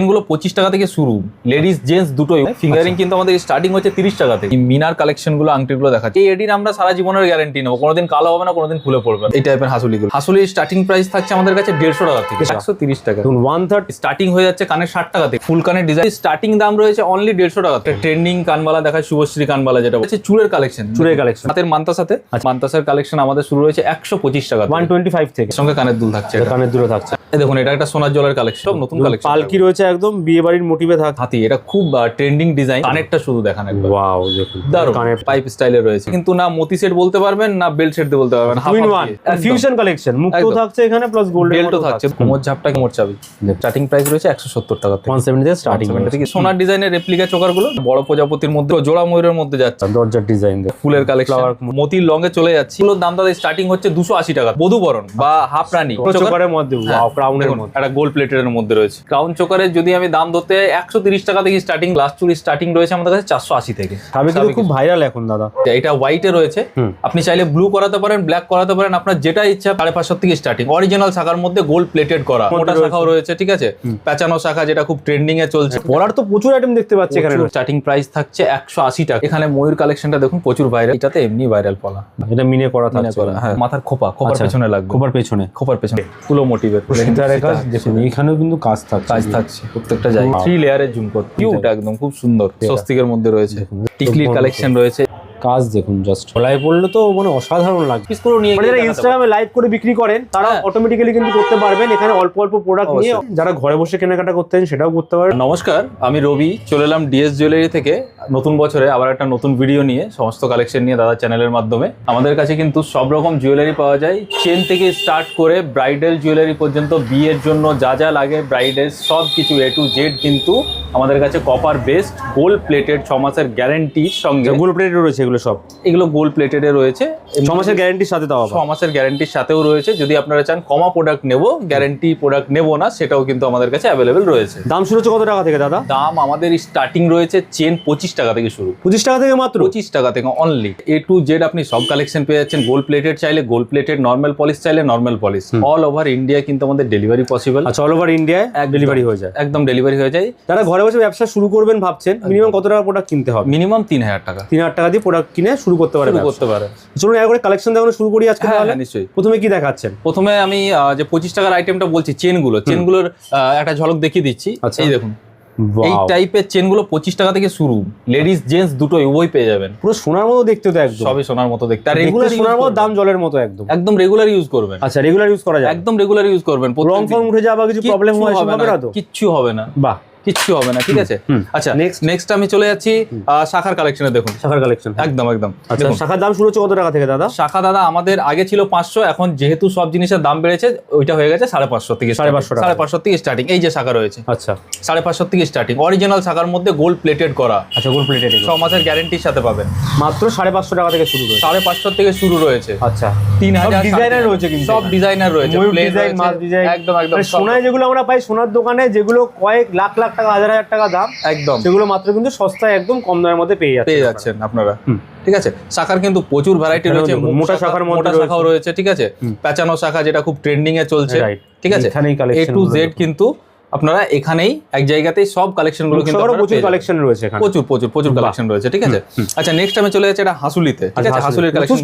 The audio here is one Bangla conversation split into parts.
গুলো 25 টাকা থেকে শুরু, লেডিস জেন্টস দুটোই। ফিঙ্গারিং কিন্তু আমাদের স্টার্টিং হচ্ছে 30 টাকা থেকে। মিনার কালেকশন গুলো, আংটিগুলো দেখাচ্ছি। এই এডির আমরা সারা জীবনের গ্যারান্টি নেবো, কোনোদিন কালো হবে না, কোনোদিন খুলে পড়বে না। এই টাইপের হাসুলিগুলো, হাসুলির স্টার্টিং প্রাইস থাকছে আমাদের কাছে 150 টাকা থেকে 130 টাকা। 1/3 স্টার্টিং হয়ে যাচ্ছে কানের 60 টাকা থেকে। ফুল কানের ডিজাইন স্টার্টিং দাম রয়েছে অনলি 150 টাকা। ট্রেন্ডিং কানবালা দেখায়, শুভশ্রী কানবালা, যেটা হচ্ছে চুলের কালেকশন। হাতের মান্তাসার কালেকশন আমাদের শুরু হয়েছে 125 টাকা 125 থেকে। সঙ্গে কানের দুল থাকছে, কানের দুল থাকছে। দেখুন, এটা একটা সোনার জলের কালেকশন, নতুন কালেকশন। পালকি রয়েছে একদম বিয়ে বাড়ির মোটিভে থাকে। হাতি, এটা খুব ট্রেন্ডিং ডিজাইন। কানেরটা শুধু দেখান একবার, ওয়াও দেখুন, দারুণ কানের পাইপ স্টাইলে রয়েছে। কিন্তু না মতি সেট বলতে পারবেন, না বেল্ট সেট দিয়ে বলতে পারবেন। ফিউশন কালেকশন, মুক্তো থাকছে এখানে, প্লাস গোল্ড বেল্টও থাকছে। কোমর ঝাপটা, কোমর চাবি। স্টার্টিং প্রাইস রয়েছে 170 টাকা থেকে 170 থেকে স্টার্টিং থেকে। সোনার ডিজাইনের রেপ্লিকা চোকার গুলো বড় প্রজাপতির মধ্যে, জোড়া ময়ূরের মধ্যে যাচ্ছে। দরজার ডিজাইন, ফুলের কালেকশন, মতির লঙ্গে চলে যাচ্ছে। এগুলোর দাম দাদা স্টার্টিং হচ্ছে 280 টাকা। বধুবরণ বা হাফ রানী চোকারের মধ্যে, ওয়াও, ক্রাউনের মধ্যে একটা গোল্ড প্লেটের মধ্যে রয়েছে। ক্রাউন চোকারের যদি আমি দাম ধরতে 130 টাকা থেকে স্টার্টিং। গ্লাস চুরি স্টার্টিং রয়েছে আমাদের কাছে 480 থেকে। খুব ভাইরাল এখন দাদা। এটা হোয়াইটে রয়েছে, আপনি চাইলে ব্লু করাতে পারেন, ব্ল্যাক করাতে পারেন, আপনার যেটা ইচ্ছা। 550 থেকে স্টার্টিং। অরিজিনাল শাখার মধ্যে গোল্ড প্লেটেড করা, মোটা শাখাও রয়েছে, ঠিক আছে। পেঁচানো শাখা, যেটা খুব ট্রেন্ডিং এ চলছে। পরার তো প্রচুর আইটেম দেখতে পাচ্ছি এখানে। স্টার্টিং প্রাইস থাকছে 180 টাকা। এখানে ময়ূর কালেকশনটা দেখুন, প্রচুর ভাইরাল। এটাতে এমনি ভাইরাল পলা, এটা মিনে করা থাকছে। হ্যাঁ, মাথার খোপার পেছনে লাগবে, খোপার পেছনে ফুলো মোটিভের। এখানেও কিন্তু কাজ থাকছে প্রত্যেকটা জায়গায়। 3 লেয়ারের ঝুমকো, কিউট একদম, খুব সুন্দর। স্বস্তিকের মধ্যে রয়েছে, টিকলির কালেকশন রয়েছে। কাজ দেখুন, জাস্ট গলায় পড়লে তো মানে অসাধারণ লাগে। পিসগুলো নিয়ে যারা ইনস্টাগ্রামে লাইভ করে বিক্রি করেন, তারা অটোমেটিক্যালি কিন্তু করতে পারবেন। এখানে অল্প অল্প প্রোডাক্ট নিয়ে যারা ঘরে বসে কেনাকাটা করতেন, সেটাও করতে পারেন। নমস্কার, আমি রবি, চলে এলাম ডিএস জুয়েলারি থেকে নতুন বছরে আবার একটা নতুন ভিডিও নিয়ে, সমস্ত কালেকশন নিয়ে দাদা চ্যানেলের মাধ্যমে। আমাদের কাছে কিন্তু সব রকম জুয়েলারি পাওয়া যায়, চেন থেকে স্টার্ট করে ব্রাইডাল জুয়েলারি পর্যন্ত। বিয়ের জন্য যা যা লাগে ব্রাইডের সব কিছু A to Z কিন্তু আমাদের কাছে কপার বেসড, গোল্ড প্লেটেড, 6 মাসের গ্যারান্টির সঙ্গে। গোল্ড প্লেটেড রয়েছে এগুলো সব, এগুলো গোল্ড প্লেটেডে রয়েছে। 6 মাসের গ্যারান্টির সাথে দেওয়া, 6 মাসের গ্যারান্টির সাথেও রয়েছে। যদি আপনারা চান কমা প্রোডাক্ট নেবো, গ্যারান্টি প্রোডাক্ট নেবো না, সেটাও কিন্তু আমাদের কাছে অ্যাভেলেবেল রয়েছে। দাম শুরু হচ্ছে কত টাকা থেকে দাদা? দাম আমাদের স্টার্টিং রয়েছে চেন 25 টাকা থেকে শুরু। 25 টাকা থেকে মাত্র 25 টাকা থেকে অনলি। A to Z আপনি সব কালেকশন পেয়ে যাচ্ছেন। গোল্ড প্লেটেড চাইলে গোল্ড প্লেটেড, নর্মাল পলিশ চাইলে normal polish. All over India কিন্তু আমাদের ডেলিভারি পসিবল। আচ্ছা, অল ওভার ইন্ডিয়ায় ডেলিভারি হয়ে যায়, একদম ডেলিভারি হয়ে যায়। যারা ঘরে বসে ব্যবসা শুরু করবেন ভাবছেন, মিনিমাম কত টাকা প্রোডাক্ট কিনতে হবে? মিনিমাম 3000 টাকা। 3000 টাকা দিয়ে প্রোডাক্ট কিনে শুরু করতে পারে। চলুন এর করে কালেকশন দেখানো শুরু করি আজকে। তাহলে নিশ্চয়ই। প্রথমে কি দেখাচ্ছেন? প্রথমে আমি যে 25 টাকার আইটেমটা বলছি, চেনগুলোর একটা ঝলক দেখিয়ে দিচ্ছি। এই দেখুন, এই টাইপের চেনগুলো 25 টাকা থেকে শুরু। লেডিস জেন্টস দুটোই উভয় পেয়ে যাবেন। পুরো সোনার মতো দেখতে, তো একদম সবই সোনার মতো দেখতে। আর রেগুলার সোনার মতো, দাম জলের মতো, একদম রেগুলার ইউজ করবেন। আচ্ছা, রেগুলার ইউজ করা যায়, একদম রেগুলার ইউজ করবেন। রং ফং উঠে যাওয়া বা কিছু প্রবলেম হয় না তো? কিচ্ছু হবে না, বাহ, কিচ্ছু হবে না, ঠিক আছে। আচ্ছা, নেক্সট আমি চলে যাচ্ছি শাখার কালেকশনে। দেখুন শাখার কালেকশন, একদম। আচ্ছা, শাখার দাম শুরু হচ্ছে কত টাকা থেকে দাদা? শাখা দাদা আমাদের আগে ছিল 500, এখন যেহেতু সব জিনিসের দাম বেড়েছে, ওইটা হয়ে গেছে 550 থেকে 550 থেকে স্টার্টিং। এই যে শাখা রয়েছে, আচ্ছা, 550 থেকে স্টার্টিং। অরিজিনাল শাখার মধ্যে গোল্ড প্লেটেড করা। আচ্ছা, গোল্ড প্লেটেড 6 মাসের গ্যারান্টির সাথে পাবেন। মাত্র 550 টাকা থেকে শুরু রয়েছে। 550 থেকে শুরু রয়েছে। আচ্ছা, 3000 ডিজাইনার রয়েছে, কিন্তু সব ডিজাইনার রয়েছে। ডিজাইন, মাছ ডিজাইন, একদম। সোনায় যেগুলো আমরা পাই সোনার দোকানে, যেগুলো কয়েক লাখ লাখ টাকা, হাজার হাজার টাকা দাম, একদম সেগুলো মাত্র কিন্তু সস্তায় একদম কম দামের মধ্যে পেয়ে যাচ্ছেন আপনারা। ঠিক আছে, শাখার কিন্তু প্রচুর ভ্যারাইটি রয়েছে। মোটা শাখাও রয়েছে, ঠিক আছে। পেঁচানো শাখা, যেটা খুব ট্রেন্ডিং এ চলছে, ঠিক আছে। A to Z কিন্তু আপনারা এখানেই এক জায়গাতেই সব কালেকশন গুলো কিন্তু প্রচুর কালেকশন রয়েছে এখানে, প্রচুর কালেকশন রয়েছে, ঠিক আছে। আচ্ছা, নেক্সট আমি চলে যাচ্ছি এটা হাসুলিতে, ঠিক আছে। হাসুলির কালেকশন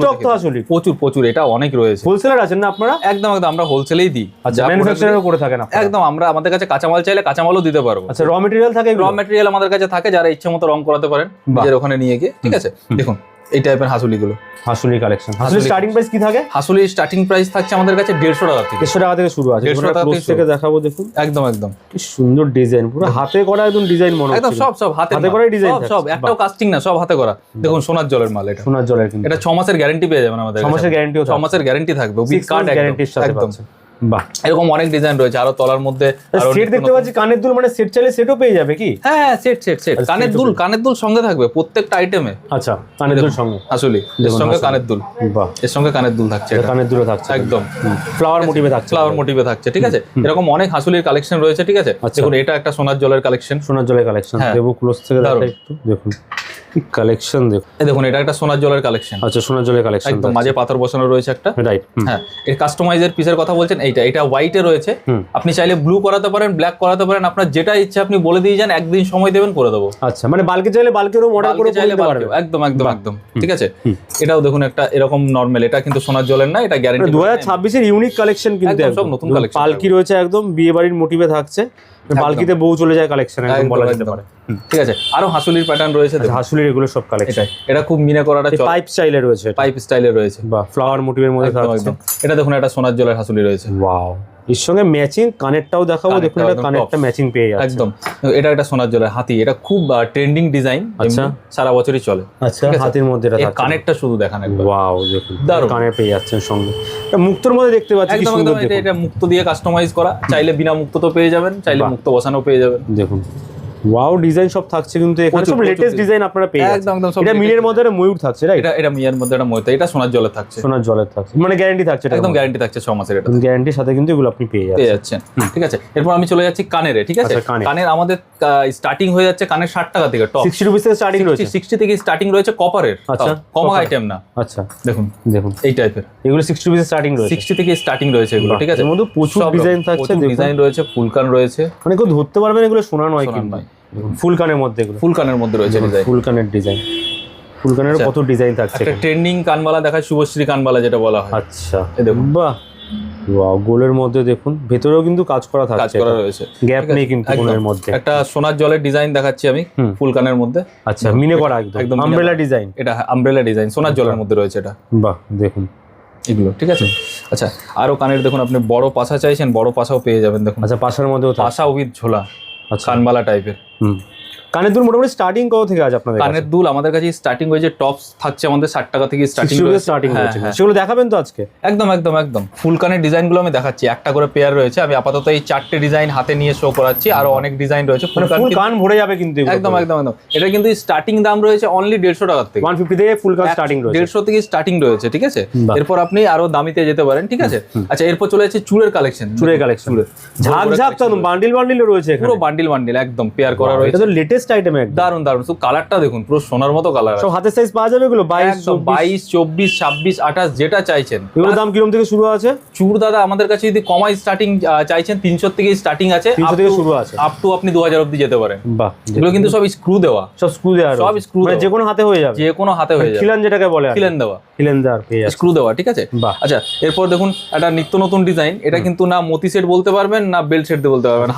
প্রচুর, এটা অনেক রয়েছে। হোলসেলার আছেন না আপনারা? একদম, আমরা হোলসেলেই দিই। আচ্ছা, ম্যানুফ্যাকচারিংও করে থাকেন আপনারা? একদম, আমাদের কাছে কাঁচামাল চাইলে কাঁচামালও দিতে পারবো। আচ্ছা, র মেটেরিয়াল থাকে? র মেটেরিয়াল আমাদের কাছে থাকে, যারা ইচ্ছে মতো রং করাতে পারেন নিজের ওখানে নিয়ে গিয়ে, ঠিক আছে। দেখুন এই টাইপের হাসুলিগুলো, হাসুলি কালেকশন। হাসুলির স্টার্টিং প্রাইস কি থাকে? হাসুলির স্টার্টিং প্রাইস থাকছে আমাদের কাছে 150 টাকা থেকে। 150 টাকা থেকে শুরু আছে। 150 টাকা থেকে দেখাবো, দেখুন একদম কি সুন্দর ডিজাইন, পুরো হাতে করা একদম ডিজাইন মনে হচ্ছে। একদম সব হাতে করা ডিজাইন, সব একটাও কাস্টিং না, সব হাতে করা। দেখুন সোনার জলের মাল, এটা সোনার জলের, কিন্তু এটা 6 মাসের গ্যারান্টি পেয়ে যাবেন আমাদের। 6 মাসের গ্যারান্টিও, 6 মাসের গ্যারান্টি থাকবে উইথ কার্ড গ্যারান্টির সাথে। একদম, বাহ, এরকম অনেক ডিজাইন রয়েছে। আরো তলার মধ্যে সেট দেখতে পাচ্ছি, কানের দুল, মানে সেট চাইলে সেটও পেয়ে যাবে কি? হ্যাঁ, সেট কানের দুল সঙ্গে থাকবে প্রত্যেকটা আইটেমে। আচ্ছা, কানের দুল সঙ্গে, আসলে এর সঙ্গে কানের দুল, বাহ, এর সঙ্গে কানের দুল থাকছে, কানের দুল থাকছে একদম। ফ্লাওয়ার মোটিভে থাকছে, ঠিক আছে। এরকম অনেক হাসুলির কালেকশন রয়েছে, ঠিক আছে। দেখুন এটা একটা সোনার জলের কালেকশন, দেবো ক্লোজ থেকে একটু দেখুন। কি কালেকশন দেখো, এই দেখুন এটা একটা সোনার জলের কালেকশন। আচ্ছা সোনার জলের কালেকশন, একদম মাঝে পাথর বসানো রয়েছে একটা, রাইট। হ্যাঁ এর কাস্টমাইজের পিসের কথা বলছেন, এটা হোয়াইটে রয়েছে, আপনি চাইলে ব্লু করাতে পারেন, ব্ল্যাক করাতে পারেন, আপনার যেটা ইচ্ছা আপনি বলে দিয়ে যান, একদিন সময় দেবেন করে দেবো। আচ্ছা মানে বালকে চাইলে বালকেরও মডেল করে চাইলে দিতে পারবে, একদম একদম একদম ঠিক আছে। এটাও দেখুন একটা এরকম নরমাল, এটা কিন্তু সোনার জলের না, এটা গ্যারান্টি 2026 এর ইউনিক কালেকশন কিন্তু একদম সব নতুন কালেকশন। পালকি রয়েছে একদম বিয়ে বাড়ির মোটিভে থাকছে, পালকিতে বউ চলে যায় কালেকশন একদম বলা যেতে পারে। ঠিক আছে, আরো হাসুলির প্যাটার্ন রয়েছে, হাসুলির এগুলো সব কালেকশন। এটা খুব মিনা করাটা পাইপ স্টাইলে রয়েছে, পাইপ স্টাইলে রয়েছে বা ফ্লাওয়ার মোটিভের মধ্যে থাকছে। এটা দেখুন একটা সোনার জলের হাসুলি রয়েছে, ওয়াও। এর সঙ্গে ম্যাচিং কানেরটাও দেখাবো, দেখুন এটা কানেরটা ম্যাচিং পেয়ে যাচ্ছে একদম। এটা একটা সোনার জলের হাতি, এটা খুব ট্রেন্ডিং ডিজাইন, আচ্ছা সারা বছরই চলে। আচ্ছা হাতির মধ্যে এটা থাকছে, কানেরটা শুধু দেখান একবার, ওয়াও দেখুন দারুণ কানে পেয়ে যাচ্ছেন সঙ্গে। এটা মুক্তোর মধ্যে দেখতে পাচ্ছি, কি একদম সুন্দর একদম। এটা মুক্ত দিয়ে কাস্টমাইজ করা, চাইলে বিনা মুক্ত তো পেয়ে যাবেন, চাইলে মুক্ত বসানো পেয়ে যাবেন। দেখুন ওয়াও ডিজাইন সব থাকছে কিন্তু এখানে সব লেটেস্ট ডিজাইন আপনারা পেয়ে যাচ্ছেন। একদম একদম। এটা মিনের মধ্যে একটা ময়ূর থাকছে, রাইট? এটা মিয়ার মধ্যে একটা ময়ূর, এটা সোনার জলে থাকছে, সোনার জলের থাকছে, মানে গ্যারান্টি থাকছে, এটা একদম গ্যারান্টি থাকছে 6 মাসের, এটা গ্যারান্টির সাথে কিন্তু এগুলো আপনি পেয়ে যাচ্ছেন। ঠিক আছে, এরপর আমি চলে যাচ্ছি কানের, ঠিক আছে। কানের আমাদের স্টার্টিং হয়ে যাচ্ছে কানের 60 টাকা থেকে, টপ 60 রুপিস থেকে স্টার্টিং রয়েছে, 60 থেকে স্টার্টিং রয়েছে কপারের। আচ্ছা কম আইটেম না, আচ্ছা দেখুন দেখুন এই টাইপের এগুলো 60 রুপিস স্টার্টিং রয়েছে, 60 থেকে স্টার্টিং রয়েছে এগুলো, ঠিক আছে। এর মধ্যে প্রচুর ডিজাইন থাকছে, ডিজাইন রয়েছে, ফুলকান রয়েছে, মানে কেউ ধরতে পারবেন এগুলো সোনা নয় কিন্তু, ফুলকানের মধ্যে এগুলো, ফুলকানের মধ্যে রয়েছে ডিজাইন, ফুলকানের ডিজাইন, ফুলকানের কত ডিজাইন থাকছে। একটা ট্রেন্ডিং কানবালা দেখায়, শুভশ্রী কানবালা যেটা বলা হয়। আচ্ছা এই দেখুন, বাহ ওয়াও, গোলের মধ্যে দেখুন ভেতরেও কিন্তু কাজ করা থাকছে, কাজ করা রয়েছে, গ্যাপ নেই কিন্তু কোণের মধ্যে। একটা সোনার জলের ডিজাইন দেখাচ্ছি আমি ফুলকানের মধ্যে, আচ্ছা মিনে করা একদম আমব্রেলা ডিজাইন, এটা আমব্রেলা ডিজাইন সোনার জলের মধ্যে রয়েছে এটা, বাহ দেখুন এগুলো, ঠিক আছে। আচ্ছা আরো কানের দেখুন, আপনি বড় পাশা চাইছেন, বড় পাশাও পেয়ে যাবেন, দেখুন। আচ্ছা পাশার মধ্যেও পাশা উইথ ঝোলা, আচ্ছা কানবালা টাইপের। কানের দুল মোটামুটি স্টার্টিং কত থেকে আছে আপনাদের? কানের দুল আমাদের কাছে স্টার্টিং হয়েছে, টপস থাকছে আমাদের 60 টাকা থেকে স্টার্টিং রয়েছে, সেগুলো দেখাবেন তো আজকে? একদম একদম একদম। ফুল কানের ডিজাইনগুলো আমি দেখাচ্ছি, একটা করে পেয়ার রয়েছে, আমি আপাতত এই 4টে ডিজাইন হাতে নিয়ে শো করাচ্ছি, আরো অনেক ডিজাইন রয়েছে, ফুল কান ভরে যাবে কিন্তু, একদম একদম একদম। এটা কিন্তু স্টার্টিং দাম রয়েছে অনলি 150 টাকা থেকে, 150 থেকে ফুল কান স্টার্টিং রয়েছে, 150 থেকে স্টার্টিং রয়েছে, ঠিক আছে। এরপর আপনি আরো দামিতে যেতে পারেন, ঠিক আছে। আচ্ছা এরপর চলে যাচ্ছে চুড়ের কালেকশন, চুড়ের কালেকশন ঝাক ঝাক তো বান্ডিল বান্ডিল রয়েছে এখানে, পুরো বান্ডিল বান্ডিল একদম পেয়ার করা রয়েছে, এটা তো লেটেস্ট আইটেম একদম, দারুন দারুন। তো কালারটা দেখুন, পুরো সোনার মতো কালার, সব হাতের সাইজ পাওয়া যাবে এগুলো, 22 24 26 28 যেটা চাইছেন। এগুলোর দাম কিরকম থেকে শুরু আছে? চুড় দাদা আমাদের কাছে যদি কমাই স্টার্টিং চাইছেন 300 থেকে স্টার্টিং আছে, 300 থেকে শুরু আছে, আপ টু আপনি 2000 অবধি যেতে পারেন। বাহ এগুলো কিন্তু সব স্ক্রু দেওয়া, সব স্ক্রু দেওয়া, সব স্ক্রু, মানে যে কোনো হাতে হয়ে যাবে, যে কোনো হাতে হয়ে যাবে, খিলান যেটাকে বলে, খিলেন দেওয়া, খিলেন দেওয়ার পেয়ে স্ক্রু দেওয়া, ঠিক আছে। আচ্ছা এরপর দেখুন একটা নিত্য নতুন ডিজাইন, এটা কিন্তু না মতি সেট বলতে পারবেন, না বেল্ট সেট দিয়ে বলতে পারবেন,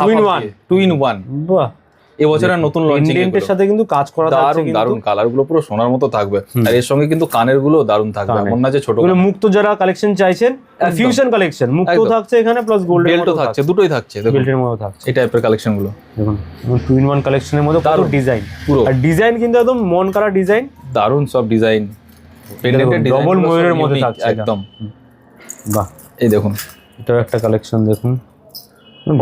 টু ইন ওয়ান। বাহ এবছরের নতুন লঞ্চিং এর সাথে কিন্তু কাজ করা থাকছে, দারুন দারুন কালার গুলো পুরো সোনার মতো থাকবে, আর এর সঙ্গে কিন্তু কানের গুলো দারুন থাকবে, এমন না যে ছোট। এগুলো মুক্ত যারা কালেকশন চাইছেন, ফিউশন কালেকশন, মুক্ত থাকছে এখানে প্লাস গোল্ড বেল্টও থাকছে, দুটোই থাকছে, দেখুন বেল্টের মতো থাকছে এই টাইপের কালেকশন গুলো দেখুন, টু ইন ওয়ান কালেকশনের মধ্যে কত ডিজাইন, পুরো আর ডিজাইন কিন্তু একদম মন করা ডিজাইন, দারুন সব ডিজাইন, পেন্ডেন্টেড ডিজাইন, ডবল ময়ূরের মধ্যে থাকছে একদম। বাহ এই দেখুন এটাও একটা কালেকশন, দেখুন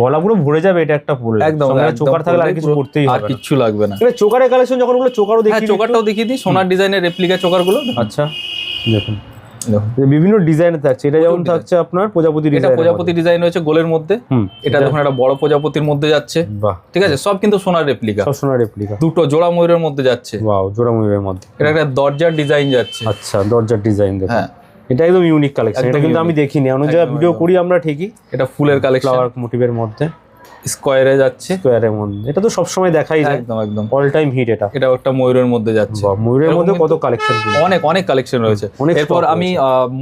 গলা পুরো ভরে যাবে, এটা একটা পরলে একদম, চোকার থাকলে আর কিছু করতেই হবে, আর কিছু লাগবে না। এটা চোকারের কালেকশন, যখন ওগুলো চোকারও দেখি, চোকারটাও দেখিয়ে দিই, সোনার ডিজাইনের রেপ্লিকা চোকার গুলো। আচ্ছা দেখুন বিভিন্ন ডিজাইনের থাকছে, এটা যেমন থাকছে আপনার প্রজাপতি ডিজাইন, এটা প্রজাপতি ডিজাইন রয়েছে গোলের মধ্যে, এটা দেখুন একটা বড় প্রজাপতির মধ্যে যাচ্ছে, বাহ ঠিক আছে। সব কিন্তু সোনার রেপ্লিকা, সব সোনার রেপ্লিকা, দুটো জোড়া ময়ূরের মধ্যে যাচ্ছে, ওয়াও জোড়া ময়ূরের মধ্যে, এটা একটা দরজার ডিজাইন যাচ্ছে, আচ্ছা দরজার ডিজাইন দেখুন, হ্যাঁ এটা একদম ইউনিক কালেকশন, এটা কিন্তু আমি দেখিনি, অন্য জায়গায় ভিডিও করি আমরা ঠিকই, এটা ফুলের কালেকশন, ফ্লাওয়ার মোটিভের মধ্যে, স্কয়ারে যাচ্ছে, স্কয়ারের মধ্যে, এটা তো সব সময় দেখাই যায়, একদম একদম অল টাইম হিট। এটা একটা ময়ূরের মধ্যে যাচ্ছে, ময়ূরের মধ্যে কত কালেকশন, অনেক অনেক কালেকশন রয়েছে। এরপর আমি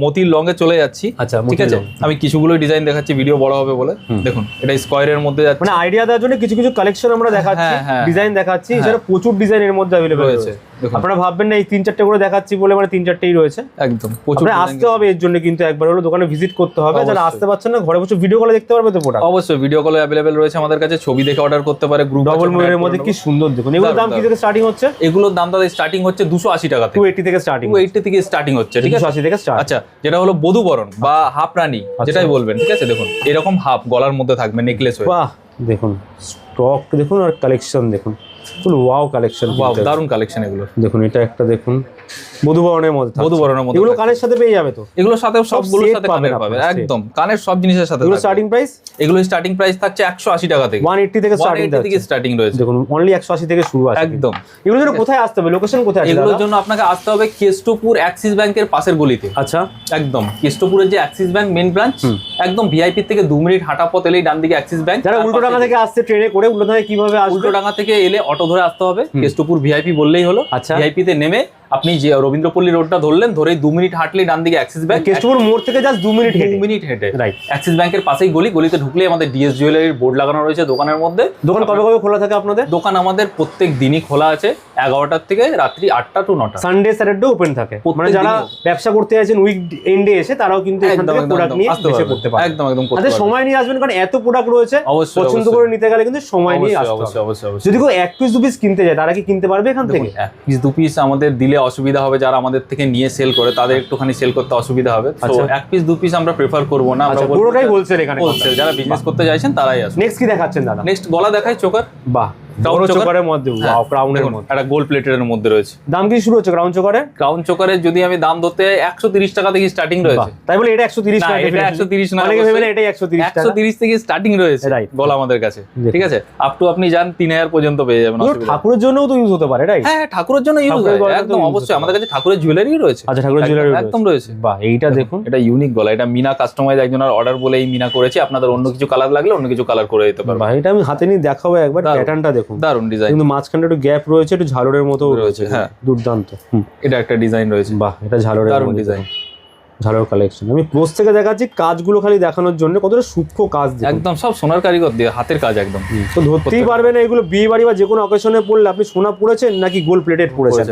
মতির লং এ চলে যাচ্ছি, আচ্ছা ঠিক আছে। আমি কিছুগুলো ডিজাইন দেখাচ্ছি, ভিডিও বড় হবে বলে। দেখুন এটা স্কয়ারের মধ্যে যাচ্ছে, মানে আইডিয়া দেওয়ার জন্য কিছু কিছু কালেকশন আমরা দেখাচ্ছি, ডিজাইন দেখাচ্ছি, এছাড়া প্রচুর ডিজাইন এর মধ্যে अवेलेबल রয়েছে। আপনারা ভাববেন না এই 3-4টে করে দেখাচ্ছি বলে মানে 3-4টেই রয়েছে, একদম প্রচুর। আপনারা আসতে হবে এর জন্য, কিন্তু একবার হলো দোকানে ভিজিট করতে হবে, যারা আসতে পারছেন না ঘরে বসে ভিডিও কলে দেখতে পারবে তো প্রোডাক্ট, অবশ্যই ভিডিও কলে अवेलेबल রয়েছে আমাদের কাছে, ছবি দেখে অর্ডার করতে পারে, গ্রুপ ডবল ময়ূরের মধ্যে কি সুন্দর দেখুন। এগুলোর দাম কি থেকে স্টার্টিং হচ্ছে? এগুলোর দাম দাদা স্টার্টিং হচ্ছে 280 টাকা থেকে, 280 থেকে স্টার্টিং, 280 থেকে স্টার্টিং হচ্ছে, ঠিক আছে 280 থেকে স্টার্ট। আচ্ছা যেটা হলো বধূবরণ বা হাফ রানী যেটাই বলবেন, ঠিক আছে। দেখুন এরকম হাফ গলার মধ্যে থাকবে, নেকলেস হয়ে, বাহ দেখুন স্টক দেখুন, আর কালেকশন দেখুন, ফুল ওয়াও কালেকশন, ওয়াও দারুন কালেকশন এগুলো। দেখুন এটা একটা দেখুন বধূবরণের মধ্যে, বধূবরণের মধ্যে এগুলো কানের সাথে পেয়ে যাবে তো? এগুলোর সাথে সবগুলোর set সাথে পাবেন কানের পাবে, আপনারা, set। একদম কানের সব জিনিসের সাথে এগুলো থাকবে। Starting price? এগুলো স্টার্টিং প্রাইস থাকছে 180 টাকা থেকে, 180 থেকে স্টার্টিং 180 থেকে স্টার্টিং রয়েছে। দেখুন অনলি 180 থেকে শুরু আছে একদম। এগুলোর জন্য কোথায় আসতে হবে, লোকেশন কোথায় আছে এগুলোর দাদা? জন্য আপনাকে আসতে হবে কেষ্টপুর অ্যাক্সিস ব্যাংকের পাশের গলিতে। আচ্ছা, একদম কেষ্টপুরের যে অ্যাক্সিস ব্যাংক মেন ব্রাঞ্চ, একদম ভিআইপি থেকে 2 মিনিট হাঁটা পথ এলেই ডান দিকে অ্যাক্সিস ব্যাংক। যারা উল্টোডাঙ্গা থেকে আসছে ট্রেনে করে, উল্টোডাঙ্গায় কিভাবে আসবে? উল্টোডাঙ্গা থেকে এলে অটো ধরে আসতে হবে, কেষ্টপুর ভিআইপি বললেই হলো। আচ্ছা। ভিআইপি তে নেমে আপনি যে রবীন্দ্রপল্লী রোডটা ধরলেন, ধরেই 2 মিনিট হাঁটলেই ডান দিকে অ্যাক্সিস ব্যাংক। কেষ্টপুর মোড় থেকে জাস্ট 2 মিনিট 2 মিনিট হেঁটে রাইট অ্যাক্সিস ব্যাংকের পাশেই গলি, গলিতে ঢুকলেই আমাদের ডিএস জুয়েলারির বোর্ড লাগানো রয়েছে দোকানের মধ্যে। দোকান কবে কবে খোলা থাকে আপনাদের? দোকান আমাদের প্রত্যেক দিনই খোলা আছে 11টার থেকে রাত্রি 8টা টু 9টা। সানডে স্যাটারডে ওপেন থাকে, প্রত্যেক মানে যারা দিনই। ব্যবসা করতে আছেন উইক এন্ডে এসে তারাও কিন্তু এখান একদম থেকে প্রোডাক্ট নিয়ে আসতে এসে পারবে, করতে পারে। একদম একদম করতে আচ্ছা, পারবে। সময় নিয়ে আসবেন কারণ এত প্রোডাক্ট রয়েছে, অবশ্যই, পছন্দ অবশ্যই। করে নিতে গেলে কিন্তু সময় নিয়ে আসতে অবশ্যই হবে। অবশ্যই অবশ্যই। যদি কেউ 1 পিস 2 পিস কিনতে যায় তারা কি কিনতে পারবে এখান থেকে? দেখুন, 1 পিস 2 পিস আমাদের দিলে অসুবিধা হবে, যারা আমাদের থেকে নিয়ে সেল করে তাদের একটুখানি সেল করতে অসুবিধা হবে। তো আচ্ছা। 1 পিস 2 পিস আমরা প্রেফার করব না, আমরা আচ্ছা, বলবো পুরোটাই হোলসেল এখানে। হোলসেল, যারা বিজনেস করতে চাইছেন তারাই আসুন। নেক্সট কি দেখাচ্ছেন দাদা? নেক্সট গলা দেখাই চোকার। বাহ, Crown বড় choker? চোকারের মধ্যে, ওয়াও, ক্রাউনের মধ্যে। একটা গোল্ড প্লেটের মধ্যে রয়েছে। দাম কি শুরু হচ্ছে ক্রাউন চোকারের? ক্রাউন চোকারের যদি আমি দাম ধরতে 130 টাকা থেকে স্টার্টিং রয়েছে। তাই বলে এটা 130 না, টাকা? এটা 130 না, অনেকে ভেবে অবশ্যই। এটাই 130 টাকা। 130 থেকে স্টার্টিং রয়েছে Right. গলা আমাদের কাছে, দেখুন। ঠিক আছে। আপ টু আপনি যান 3000 পর্যন্ত পেয়ে যাবেন, এগুলো অসুবিধা নেই। ঠাকুরের জন্যও তো ইউজ হতে পারে, রাইট? হ্যাঁ, ঠাকুরের জন্য ইউজ ঠাকুরের হয়, গলায় তো একদম use অবশ্যই। হতে আমাদের কাছে ঠাকুরের জুয়েলারিও রয়েছে। আচ্ছা, ঠাকুরের জুয়েলারি একদম রয়েছে। বাহ, এইটা দেখুন, এটা ইউনিক গলা, এটা মিনা কাস্টমাইজ একজনের অর্ডার বলে এই মিনা করেছে। আপনাদের অন্য কিছু কালার লাগলে অন্য কিছু কালার করে দিতে পারবো। বাহ, এটা আমি হাতে নিয়ে দেখাবো একবার, দারুণ। প্যাটার্নটা দেখুন, দারুন ডিজাইন, কিন্তু মাঝখানটা একটু গ্যাপ রয়েছে, একটু ঝালরের মতো রয়েছে, রয়েছে, হ্যাঁ। দুর্দান্ত। এটা একটা ডিজাইন রয়েছে, বাহ, এটা ঝালরের দারুন মধ্যে ডিজাইন। দেখুন। ঝালর কালেকশন আমি ক্লোজ থেকে দেখাচ্ছি, কাজগুলো খালি দেখানোর জন্য কতটা সূক্ষ্ম কাজ দেখুন। একদম সব সোনার কারিগর দিয়ে হাতের কাজ একদম। তো ধরতেই পারবে না এগুলো বিয়ে বাড়ি বা যে কোনো অকেশনে পড়লে আপনি সোনা পড়েছেন নাকি গোল্ড প্লেটেড পড়েছেন।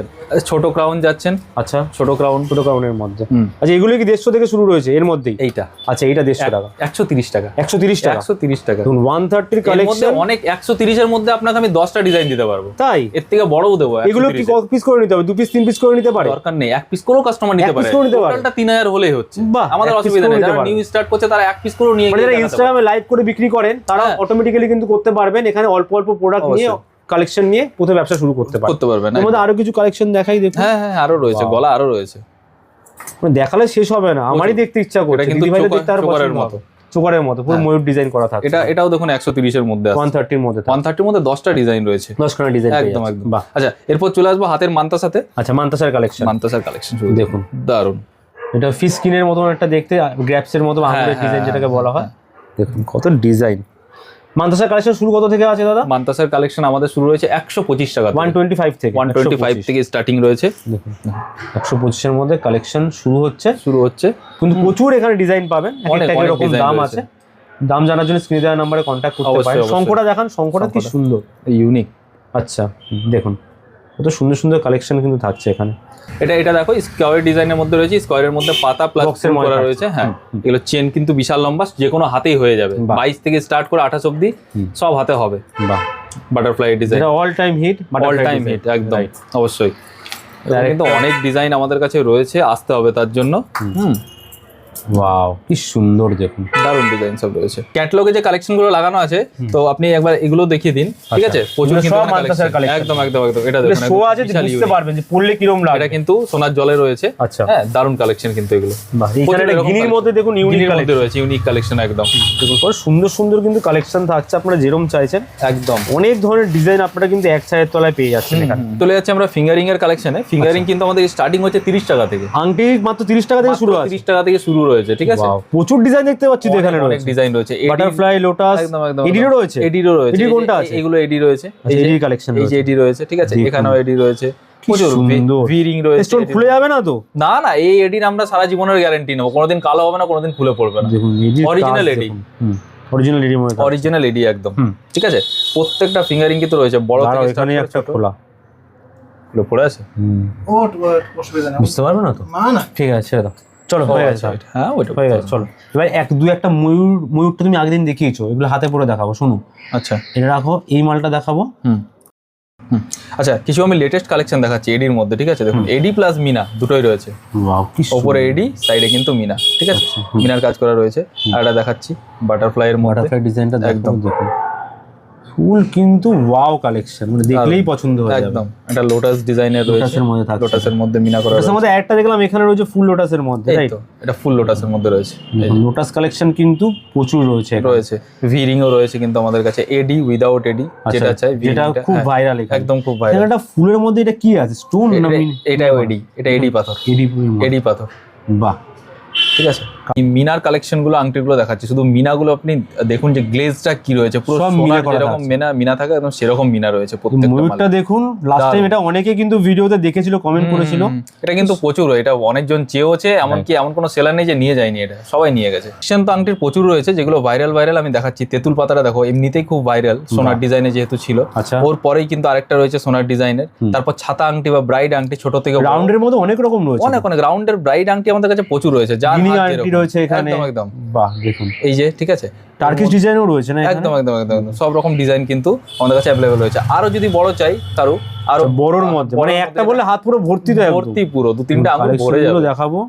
ছোট ক্রাউন যাচ্ছেন, আচ্ছা, ছোট ক্রাউন, ছোট ক্রাউনের মধ্যে। হুম। আচ্ছা, এগুলো কি 150 থেকে শুরু রয়েছে এর মধ্যেই? এইটা আচ্ছা, এইটা 150 টাকা, 130 টাকা, 130 টাকা, 130 টাকা। দেখুন 130 কালেকশন। অনেক 130 এর মধ্যে আপনাকে আমি 10টা ডিজাইন দিতে পারবো, তাই এর থেকে বড়ও দেবো। এগুলো কি 130 পিস করে নিতে হবে? 2 পিস 3 পিস করে নিতে পারে? দরকার নেই, 1 পিস করেও কাস্টমার নিতে এক piece পারে। করেও নিতে পারে। টোটালটা 3000 হলেই হচ্ছে। বাহ, আমাদের এক piece অসুবিধা করেও নেই, নিতে যারা পারে। নিউ স্টার্ট করছে তারা 1 পিস করেও নিয়ে মানে গিয়ে যারা দেখাতে পারে। ইনস্টাগ্রামে লাইভ করে বিক্রি করেন তারা হ্যাঁ। অটোমেটিক্যালি কিন্তু করতে পারবেন। এখানে অল্প অল্প প্রোডাক্ট নিয়ে কালেকশন নিয়ে প্রথমে ব্যবসা শুরু করতে পারবেন। করতে পারবেন। এর মধ্যে আরো কিছু কালেকশন দেখাই দেখুন। হ্যাঁ হ্যাঁ, আরো রয়েছে, Wow. গলা আরো রয়েছে। মানে দেখালে শেষ হবে না, আমারই দেখতে ইচ্ছা করছে। এটা কিন্তু দিদি ভাইদের দেখতে আরো চোকারের পছন্দ মতো। হবে। চোকারের মতো পুরো হ্যাঁ। ময়ূর ডিজাইন করা থাকে। এটাও দেখুন 130 এর মধ্যে আছে, 130 এর মধ্যে 130 এর মধ্যে 10টা ডিজাইন রয়েছে। 10 খানা ডিজাইন একদম একদম। বাহ। আচ্ছা, এরপর চলে আসবো হাতের মান্তার সাথে। আচ্ছা, মান্তাসার কালেকশন মান্তাসার কালেকশন দেখুন, দারুন। এটা ফিশ স্কিনের মতন একটা দেখতে, গ্র্যাপসের মতো আঙুলের হ্যাঁ, ডিজাইন যেটাকে বলা হয়। হ্যাঁ। দেখুন কত ডিজাইন। মান্তাসার কালেকশন শুরু কত থেকে আছে দাদা? মান্তাসার কালেকশন আমাদের শুরু হয়েছে 125 টাকা থেকে। 125 থেকে 125 থেকে স্টার্টিং রয়েছে। দেখুন 125 এর মধ্যে কালেকশন শুরু হচ্ছে। কিন্তু প্রচুর এখানে ডিজাইন পাবেন, এক অনেক, একটা অনেক এরকম design দাম রয়েছে। আছে। দাম জানার জন্য স্ক্রিনে দেওয়া নম্বরে কন্ট্যাক্ট করতে অবশ্যই, পারেন। অবশ্যই। শঙ্কটা দেখান, শঙ্কটা কি শঙ্কটা। সুন্দর, ইউনিক। আচ্ছা দেখুন কত সুন্দর সুন্দর কালেকশন কিন্তু থাকছে এখানে। এটা দেখো স্কোয়ার ডিজাইনের মধ্যে রয়েছে, স্কোয়ারের মধ্যে পাতা প্লাস Box এর ফুল করা মধ্যে রয়েছে। হ্যাঁ, এগুলো চেন কিন্তু বিশাল লম্বা, যে কোনো হাতেই হয়ে যাবে। বাহ। 22 থেকে স্টার্ট করে 28 অবধি সব হাতে হবে। বাহ, বাটারফ্লাই ডিজাইন, এটা all time hit, all time hit একদম, অবশ্যই। কিন্তু অনেক ডিজাইন আমাদের কাছে রয়েছে, আসতে হবে তার জন্য। ওয়াও, কি সুন্দর দেখুন, দারুন ডিজাইন সব রয়েছে। ক্যাটালগে যে কালেকশন গুলো লাগানো আছে, তো আপনি একবার এগুলো দেখিয়ে দিন, ঠিক আছে? প্রচুর এগুলো কিন্তু সব এখানে মান্তাসার collection। collection। একদম একদম একদম। এটা এটা দেখুন শো একদম আছে যে বিশাল বুঝতে unique। পারবেন যে পড়লে কিরকম লাগে। এটা কিন্তু সোনার জলে রয়েছে। আচ্ছা, হ্যাঁ, দারুন কালেকশন কিন্তু এগুলো। বাহ, এখানে প্রচুর একটা এরকম গিনির collection। মধ্যে দেখুন ইউনিক গিনির মধ্যে কালেকশন রয়েছে ইউনিক কালেকশন একদম। দেখুন কত সুন্দর সুন্দর কিন্তু কালেকশন থাকছে, আপনারা যেরকম চাইছেন একদম অনেক ধরনের ডিজাইন আপনারা কিন্তু এক ছায়ের তলায় পেয়ে যাচ্ছেন এখানে। চলে যাচ্ছে আমরা ফিঙ্গারিং এর কালেকশনে। ফিঙ্গারিং কিন্তু আমাদের স্টার্টিং হচ্ছে 30 টাকা থেকে। আংটি মাত্র 30 টাকা থেকে শুরু আছে। 30 টাকা থেকে শুরু রয়েছে, ঠিক আছে? Wow, প্রচুর ডিজাইন দেখতে পাচ্ছি তো এখানে অনেক রয়েছে। ডিজাইন রয়েছে, বাটারফ্লাই, লোটাস, একদম একদম। এডিরও রয়েছে। এডিরও রয়েছে। এডি কোনটা আছে? এগুলো এডি রয়েছে, আচ্ছা, এডি কালেকশন এই যে এডি রয়েছে, ঠিক আছে? দেখুন। এখানেও এডি রয়েছে, প্রচুর সুন্দর। ভি রিং রয়েছে। স্টোন খুলে যাবে না তো? না না, এই এডির আমরা সারা জীবনের গ্যারান্টি নেবো, কোনোদিন কালো হবে না, কোনোদিন খুলে পড়বে না। দেখুন এডি Original এডি। অরিজিনাল এডি মধ্যে অরিজিনাল এডি একদম, হুম। ঠিক আছে? প্রত্যেকটা ফিঙ্গারিং কিন্তু রয়েছে, বড় থেকে এখানে start করে একটা ছোট। খোলা এগুলো পড়ে আছে, অসুবিধা নেই। বুঝতে পারবে না তো? না না, ঠিক আছে, ছেড়ে দাও, চলো হয়ে গেছে। হ্যাঁ ওইটা হয়ে গেছে, চলো এবার একটা ময়ূরটা তুমি আগের দিন দেখিয়েছো, এগুলো হাতে পরে দেখাবো। শোনো, আচ্ছা এটা রাখো, এই মালটা দেখাবো। আচ্ছা, কিছু আমি লেটেস্ট কালেকশন দেখাচ্ছি এডির মধ্যে, ঠিক আছে? দেখুন এডি প্লাস মিনা দুটোই রয়েছে। ওয়াও, কি ওপরে এডি, সাইডে কিন্তু মিনা, ঠিক আছে? মিনার কাজ করা রয়েছে। আর এটা দেখাচ্ছি বাটারফ্লাই এর মধ্যে। বাটারফ্লাই ডিজাইনটা একদম দেখুন, ফুল কিন্তু ওয়াও কালেকশন, মানে দেখলেই পছন্দ হয়ে যাবে। একদম এটা লোটাস ডিজাইনের রয়েছে, লোটাসের মধ্যে থাকছে, লোটাসের মধ্যে মিনা করা লোটাসের মধ্যে একটা দেখলাম এখানে রয়েছে ফুল লোটাসের মধ্যে, এই রাইট? তো এটা ফুল লোটাসের মধ্যে রয়েছে, লোটাস কালেকশন কিন্তু প্রচুর রয়েছে এখানে। রয়েছে ভি রিংও রয়েছে কিন্তু আমাদের কাছে, এডি উইদাউট এডি যেটা চাই, যেটা খুব ভাইরাল, একদম খুব ভাইরাল। একটা ফুলের মধ্যে এটা কি আছে, স্টোন না? এটাও এডি, এটা এডি পাথর, এডি পাথর। বাহ, ঠিক আছে। এই মিনার কালেকশন গুলো, আংটিগুলো দেখাচ্ছি, শুধু মিনাগুলো আপনি দেখুন যে গ্লেজটা কি রয়েছে, পুরো সব সোনার মিনা করা যেরকম থাকছে। মিনা থাকে একদম সেরকম মিনা রয়েছে প্রত্যেকটা ময়ূরটা মালে। দেখুন, লাস্ট টাইম এটা অনেকে কিন্তু ভিডিওতে দেখেছিল, কমেন্ট করেছিল। এটা কিন্তু প্রচুর, এটা অনেকজন চেয়েওছে, এমনকি এমন কোনো সেলার নেই যে নিয়ে যায়নি, এটা সবাই নিয়ে গেছে। সেন তো আংটির প্রচুর রয়েছে যেগুলো ভাইরাল আমি দেখাচ্ছি। তেঁতুল পাতাটা দেখো, এমনিতেই খুব ভাইরাল, সোনার ডিজাইনে যেহেতু ছিল। আচ্ছা, ওর পরেই কিন্তু আরেকটা রয়েছে সোনার ডিজাইনের, তারপর ছাতা আংটি বা ব্রাইড আংটি ছোট থেকে বড়। রাউন্ডের মধ্যে অনেক রকম রয়েছে, অনেক রাউন্ডের ব্রাইড আংটি আমাদের কাছে প্রচুর রয়েছে, যার মিনি হাত আংটি যেরকম। রয়েছে এখানে, একদম বাহ দেখুন, এই যে ঠিক আছে, টার্কিশ ডিজাইনও রয়েছে না? একদম সব রকম ডিজাইন কিন্তু আমাদের কাছে অ্যাভেলেবল রয়েছে। আরো যদি বড় চাই কারো, আরো বড়র মধ্যে, মানে একটা বললে হাত পুরো ভর্তি, তো ভর্তি পুরো 2-3টা আঙুল ভরে যাবে। দেখাবো,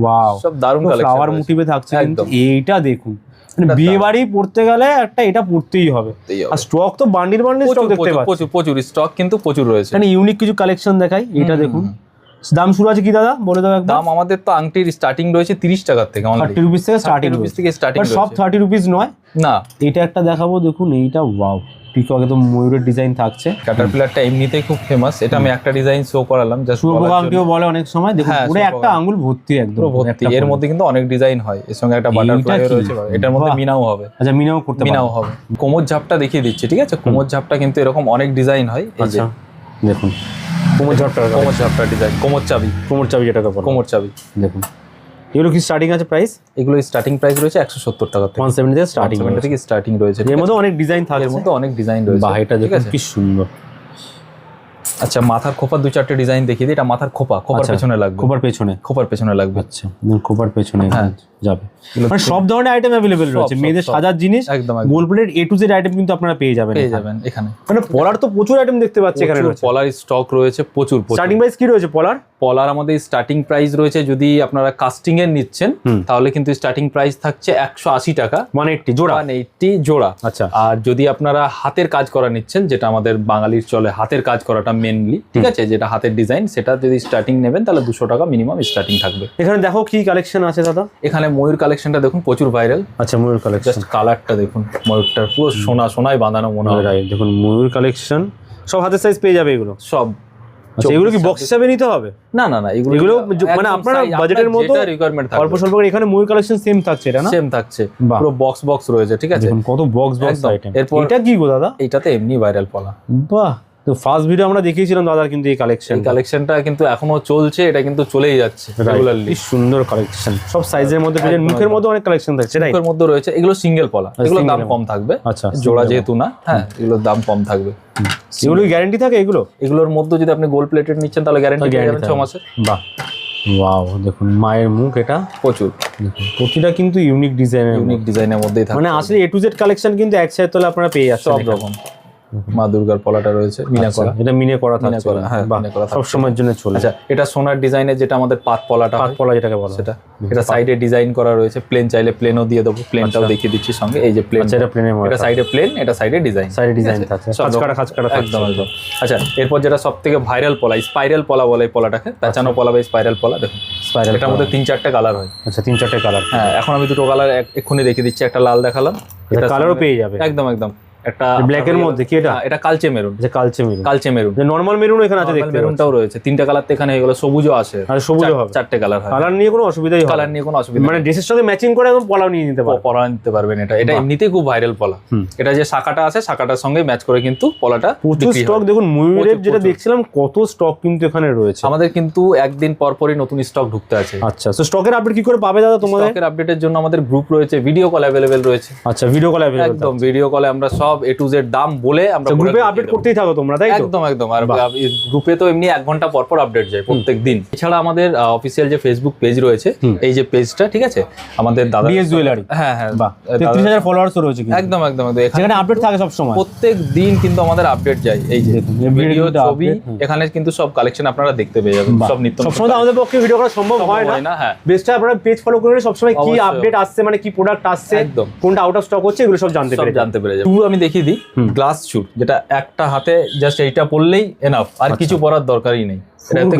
ওয়াও, সব দারুণ কালেকশন, ফ্লাওয়ার মোটিভে থাকছে কিন্তু। একদম। এইটা দেখুন, মানে বিয়ে বাড়ি পড়তে গেলে একটা এটা পড়তেই হবে। আর স্টক তো বান্ডিল স্টক দেখতে পাচ্ছি, প্রচুর স্টক কিন্তু প্রচুর রয়েছে। মানে ইউনিক কিছু কালেকশন দেখাই, এটা দেখুন। দাম শুরু আছে কি দাদা, বলে দাও একদম। দাম আমাদের তো আংটির স্টার্টিং রয়েছে 30 টাকা থেকে, 30 রুপিস থেকে স্টার্টিং, স্টার্টিং সব 30 রুপিস নয় না। এটা একটা দেখাবো, দেখুন এইটা, ওয়াও, পিকক একদম ময়ূরের ডিজাইন থাকছে। ক্যাটারপিলারটা এমনিতেই খুব ফেমাস, এটা আমি একটা ডিজাইন শো করালাম জাস্ট। শুয়োপোকা আংটিও বলে অনেক সময়, দেখুন হ্যাঁ, পুরো একটা আঙ্গুল ভর্তি, একদম ভর্তি। এর মধ্যে কিন্তু অনেক ডিজাইন হয়, এর সঙ্গে একটা বাটারফ্লাই কি? রয়েছে, এটার মধ্যে বাহ। মিনাও হবে। আচ্ছা, মিনাও করতে মিনাও হবে। কোমর ঝাপটা দেখিয়ে দিচ্ছি, ঠিক আছে? কোমর ঝাপটা কিন্তু এরকম অনেক ডিজাইন হয়, এই যে আচ্ছা দেখুন, কোমর ঝাপটা ডিজাইন, কোমর চাবি যেটাকে বলে, কোমর চাবি দেখুন। এগুলো কি স্টার্টিং আছে প্রাইস? এগুলো স্টার্টিং প্রাইস রয়েছে 170 টাকা থেকে, 170 থেকে স্টার্টিং, 170 থেকে স্টার্টিং রয়েছে। এর মধ্যে অনেক ডিজাইন থাকে, এর মধ্যে অনেক ডিজাইন রয়েছে। বাহ, এটা দেখুন কি সুন্দর। আচ্ছা, মাথার খোপা 2-4টে ডিজাইন দেখিয়ে দিই। এটা মাথার খোপার পেছনে লাগবে, খোপার পেছনে লাগবে। আচ্ছা, খোপার পেছনে হ্যাঁ যাবে। মানে সব ধরনের আইটেম অ্যাভেলেবেল রয়েছে, মেয়েদের সাজার জিনিস, একদম gold plate A to Z item কিন্তু আপনারা পেয়ে যাবেন এখানে। মানে পলার তো প্রচুর আইটেম দেখতে পাচ্ছি এখানে রয়েছে। পলার স্টক রয়েছে প্রচুর। স্টার্টিং প্রাইস কি রয়েছে পলার আমাদের স্টার্টিং প্রাইস রয়েছে, যদি আপনারা কাস্টিং এর নিচ্ছেন তাহলে কিন্তু স্টার্টিং প্রাইস থাকছে 180 টাকা, 180 জোড়া, 180 জোড়া। আচ্ছা, আর যদি আপনারা হাতের কাজ করা নিচ্ছেন, যেটা আমাদের বাঙালির চলে হাতের কাজ করাটা মেনলি, ঠিক আছে, যেটা হাতের ডিজাইন, সেটা যদি স্টার্টিং নেবেন তাহলে 200 টাকা মিনিমাম স্টার্টিং থাকবে। এখানে দেখো কি কালেকশন আছে দাদা। এখানে ময়ূর কালেকশনটা দেখুন, প্রচুর ভাইরাল। আচ্ছা, ময়ূর কালেকশন, জাস্ট কালারটা দেখুন, ময়ূরটার পুরো সোনায় বাঁধানো মনে হয়। দেখুন ময়ূর কালেকশন, সব হাতের সাইজ পেয়ে যাবে এগুলো সব। আচ্ছা, এগুলো কি বক্স হিসাবে নিতে হবে? না, এগুলো মানে আপনারা বাজেটের মতো রিকোয়ারমেন্ট থাকবে, অল্প স্বল্প করে। এখানে ময়ূর কালেকশন সেম থাকছে, এটা না? সেম থাকছে, পুরো বক্স রয়েছে, ঠিক আছে। দেখুন কত বক্স আইটেম। এরপর এটা কি গো দাদা? এটাতে এমনি ভাইরাল পলা। বাহ, তো ফার্স্ট ভিডিও আমরা দেখিয়েছিলাম দাদার কিন্তু এই কালেকশনটা কিন্তু এখনো চলছে, এটা কিন্তু চলেই যাচ্ছে রেগুলারলি। কি সুন্দর কালেকশন, সব সাইজের মধ্যে পেয়ে যাবেন। মুখের মধ্যে অনেক কালেকশন থাকছে, রাইট? মুখের মধ্যে রয়েছে, এগুলো সিঙ্গেল পলা, এগুলো দাম কম থাকবে। আচ্ছা, জোড়া যেহেতু না, হ্যাঁ, এগুলোর দাম কম থাকবে। এগুলো গ্যারান্টি থাকে এগুলোর মধ্যে যদি আপনি গোল্ড প্লেটেড নিচ্ছেন তাহলে গ্যারান্টি পেয়ে যাবেন 6 মাসের। বাহ, ওয়াও, দেখুন মায়ের মুখ, এটা প্রচুর। দেখুন প্রতিটা কিন্তু ইউনিক ডিজাইনের মধ্যেই থাকে, মানে আসলে A to Z কালেকশন কিন্তু এক সাইড তলে আপনারা পেয়ে যাচ্ছেন সব রকম। মা দুর্গার পলাটা রয়েছে মিনা করা, এটা মিনে করা থাকছে, হ্যাঁ, মিনা করা সব সময়ের জন্য চলে। আচ্ছা, এটা সোনার ডিজাইনের, যেটা আমাদের পাত পলা যেটাকে বলা, সেটা। এটা সাইডে ডিজাইন করা রয়েছে, প্লেন চাইলে প্লেনও দিয়ে দেবো, প্লেনটাও দেখিয়ে দিচ্ছি সঙ্গে। এই যে প্লেন, এটা প্লেনের মধ্যে, এটা সাইডে প্লেন, এটা সাইডে ডিজাইন থাকছে, খাঁচকাটা একদম। আচ্ছা, এরপর যেটা সবথেকে ভাইরাল পলা, স্পাইরাল পলা বলে এই পলাটাকে, পেঁচানো পলা বা স্পাইরাল পলা। দেখুন এটার মধ্যে 3-4টে কালার হয়। আচ্ছা, 3-4টে কালার। হ্যাঁ, এখন আমি দুটো কালার এক্ষুনি দেখিয়ে দিচ্ছি। একটা লাল দেখালাম, এটা কালারও পেয়ে যাবে, একদম। একটা ব্ল্যাক এর মধ্যে কি এটা? এটা কালচে মেরুন। যে কালচে মেরুন, যে নরমাল মেরুন এখানে আছে, দেখতে মেরুনটাও রয়েছে। 3টে কালার তো এখানে হয়ে গেল, সবুজও আছে, আর সবুজও হবে, 4টে কালার হয়। কালার নিয়ে কোনো অসুবিধাই হবে না, কালার নিয়ে কোনো অসুবিধা মানে ড্রেসের সাথে ম্যাচিং করে একদম পলাও নিয়ে নিতে পারবেন, পলা নিতে পারবেন। এটা এমনিতেই খুব ভাইরাল পলা। এটা যে শাখাটা আছে, শাখাটার সঙ্গে ম্যাচ করে কিন্তু পলাটা প্রচুর স্টক। দেখুন ময়ূরের যেটা দেখছিলাম, কত স্টক কিন্তু এখানে রয়েছে। আমাদের কিন্তু একদিন পরপরই নতুন স্টক ঢুকতে আছে। আচ্ছা, তো স্টকের আপডেট কি করে পাবে দাদা তোমাদের? স্টকের আপডেটের জন্য আমাদের গ্রুপ রয়েছে, ভিডিও কল অ্যাভেলেবেল রয়েছে। আচ্ছা, ভিডিও কল অ্যাভেলেবেল, একদম ভিডিও কলে আমরা সব A to Z দাম বলে আমরা গ্রুপে আপডেট করতেই থাকো তোমরা, তাই তো? একদম। আর গ্রুপে তো এমনি 1 ঘন্টা পর আপডেট যায় প্রত্যেক দিন। এছাড়া আমাদের অফিসিয়াল যে ফেসবুক পেজ রয়েছে, এই যে পেজটা, ঠিক আছে, আমাদের দাদা ডিএস জুয়েলারি, হ্যাঁ, 33,000 ফলোয়ার্সও রয়েছে একদম। এখানে আপডেট থাকে সব সময়, প্রত্যেক দিন কিন্তু আমাদের আপডেট যায়। এই যে ভিডিও, ছবি, এখানে কিন্তু সব কালেকশন আপনারা দেখতে পেয়ে যাবেন, সব নিত্য। সবসময় আমাদের পক্ষে ভিডিও করা সম্ভব হয় না, হ্যাঁ। বেস্টটা আপনারা পেজ ফলো করে সবসময় কি আপডেট আসছে, মানে কি প্রোডাক্ট আসছে, কোনটা আউট অফ স্টক হচ্ছে, এগুলো সব জানতে পেরে যাবে। আমি দেখিয়ে দিই গ্লাস চুর, যেটা একটা হাতে জাস্ট এইটা পরলেই এনাফ, আর কিছু পরার দরকারই নেই।